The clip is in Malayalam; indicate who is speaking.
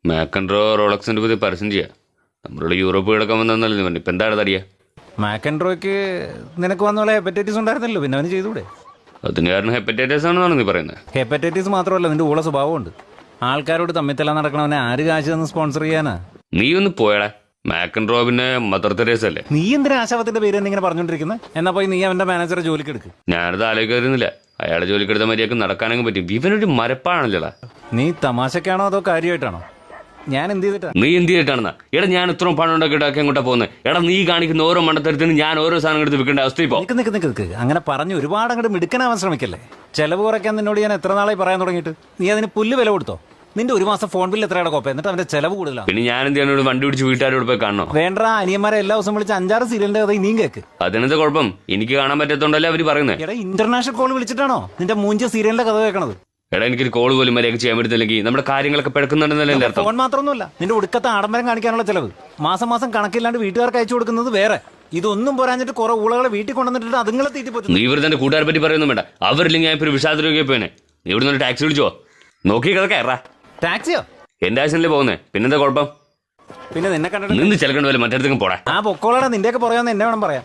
Speaker 1: മാക്കൻഡ്രോ റോളക്സിന്റെ പുതിയ പരസ്യം ചെയ്യാ. നമ്മളുടെ യൂറോപ്പ് കിടക്കാൻ വന്നല്ലേ പറഞ്ഞു. ഇപ്പൊ എന്താണ് തടിയ
Speaker 2: മാക്കൻഡ്രോയ്ക്ക് നിനക്ക് വന്ന പോലെ ഹെപ്പറ്റൈറ്റിസ് ഉണ്ടായിരുന്നല്ലോ, പിന്നെ അവന് ചെയ്തൂടെ?
Speaker 1: അതിന് കാരണം ഹെപ്പറ്റൈറ്റിസ് ആണെന്നാണ് നീ പറയുന്നത്.
Speaker 2: ഹെപ്പറ്റൈറ്റിസ് മാത്രമല്ല, നിന്റെ ഊള സ്വഭാവമുണ്ട്. ആൾക്കാരോട് തമ്മിത്തല നടക്കണവനെ ആര് കാശ് തന്ന് സ്പോൺസർ ചെയ്യാനാ?
Speaker 1: നീ ഒന്ന് പോയടാ. മാക്കൻഡ്രോ പിന്നെ മദർ തെരേസ അല്ലേ?
Speaker 2: നീ എന്തിനാ ആശാവത്തിന്റെ പേര് എന്നിങ്ങനെ പറഞ്ഞോണ്ടിരിക്കുന്നത്? എന്നാ പോയി നീ അവന്റെ മാനേജറെ ജോലിക്ക് എടുക്ക്.
Speaker 1: ഞാനത് ആലോചിക്കാതിരുന്നില്ല. അയാളെ ജോലിക്കെടുത്ത മര്യാദക്ക് നടക്കാനെങ്കിൽ പറ്റും. ഇവനൊരു മരപ്പാണല്ലോടാ.
Speaker 2: നീ തമാശക്കാണോ അതോ കാര്യമായിട്ടാണോ? ഞാൻ എന്ത് ചെയ്തിട്ടാ?
Speaker 1: നീ എന്ത് ചെയ്തിട്ടാണെന്നാ? എടാ ഞാൻ ഇത്രയും പണം ഉണ്ടാക്കിയിട്ടൊക്കെ എങ്ങോട്ടാ പോകുന്നത്? എടാ നീ കാണിക്കുന്ന ഓരോ മണ്ടത്തരത്തിനും ഞാൻ ഓരോ സാധനം എടുത്ത് വിൽക്കേണ്ട അവസ്ഥ ഇപ്പോ.
Speaker 2: നിക്ക് അങ്ങനെ പറഞ്ഞു ഒരുപാട് അങ്ങോട്ട് മിടുക്കനാവാൻ ശ്രമിക്കല്ലേ. ചെലവ് കുറയ്ക്കാൻ നിന്നോട് ഞാൻ എത്ര നാളായി പറയാൻ തുടങ്ങിയിട്ട്? നീ അതിന് പുല്ല് വില കൊടുത്തോ? നിന്റെ ഒരു മാസം ഫോൺ ബില്ല് എത്രയുടെ കോപ്പ? എന്നിട്ട് അവന്റെ ചെലവ് കൂടുതലാണ്.
Speaker 1: പിന്നെ ഞാൻ എന്ത് ചെയ്യാനോട് വണ്ടി പിടിച്ച് വീട്ടുകാരോട് പോയി കാണണോ?
Speaker 2: വേണ്ട, അനിയന്മാരെ എല്ലാ ദിവസം വിളിച്ച് 5-6 സീരിയലിന്റെ കഥ നീ കേക്ക്.
Speaker 1: അതിനെന്താ കുഴപ്പം? എനിക്ക് കാണാൻ പറ്റാത്തോണ്ടല്ലേ അവര് പറയുന്നത്.
Speaker 2: എടാ ഇന്റർനാഷണൽ കോൾ വിളിച്ചിട്ടാണോ നിന്റെ മൂഞ്ച സീരിയലിന്റെ കഥ കേൾക്കണത്?
Speaker 1: എടാ എനിക്കൊരു കോള് പോലും മര്യാദക്ക് ചെയ്യാൻ പറ്റുന്നില്ലെങ്കിൽ നമ്മുടെ കാര്യങ്ങളൊക്കെ പിഴക്കുന്നുണ്ടെന്നല്ലേ എന്റെ അർത്ഥം.
Speaker 2: ഫോൺ മാത്രമൊന്നുമല്ല, നിന്റെ ഒടുക്കത്തെ ആഡംബരം കാണിക്കാനുള്ള ചെലവ് മാസം മാസം കണക്കില്ലാണ്ട് വീട്ടുകാർക്ക് അയച്ചു കൊടുക്കുന്നത് വേറെ. ഇതൊന്നും പോരാഞ്ഞിട്ട് കുറെ ഊളകളെ വീട്ടിൽ കൊണ്ടുവന്നിട്ട് അതുങ്ങളെ തീറ്റിപ്പോറ്റും.
Speaker 1: നീ ഇവർ തന്നെ കൂട്ടുകാരെ പറ്റി പറയുന്നു വേണ്ട. അവരില്ലെങ്കിൽ ഞാൻ ഇപ്പൊ ഒരു വിഷാദ രോഗിയെ പോയനെ. നീ ഇവിടെ നിന്ന് ടാക്സി വിളിച്ചോ? നോക്കി കിടക്കാ.
Speaker 2: ടാക്സിയോ?
Speaker 1: എന്റെ ആവശ്യമല്ലേ പോകുന്നേ, പിന്നെന്താ കുഴപ്പം?
Speaker 2: പിന്നെ നിന്നെ കണ്ടിട്ട്
Speaker 1: നിന്ന് ചിലക്കണ്ട പോലെ മറ്റേടത്തേക്കും പോടാ.
Speaker 2: ആ പൊക്കോളാണ് നിന്റെയൊക്കെ പറയാന്ന് എന്നെ വേണം പറയാം.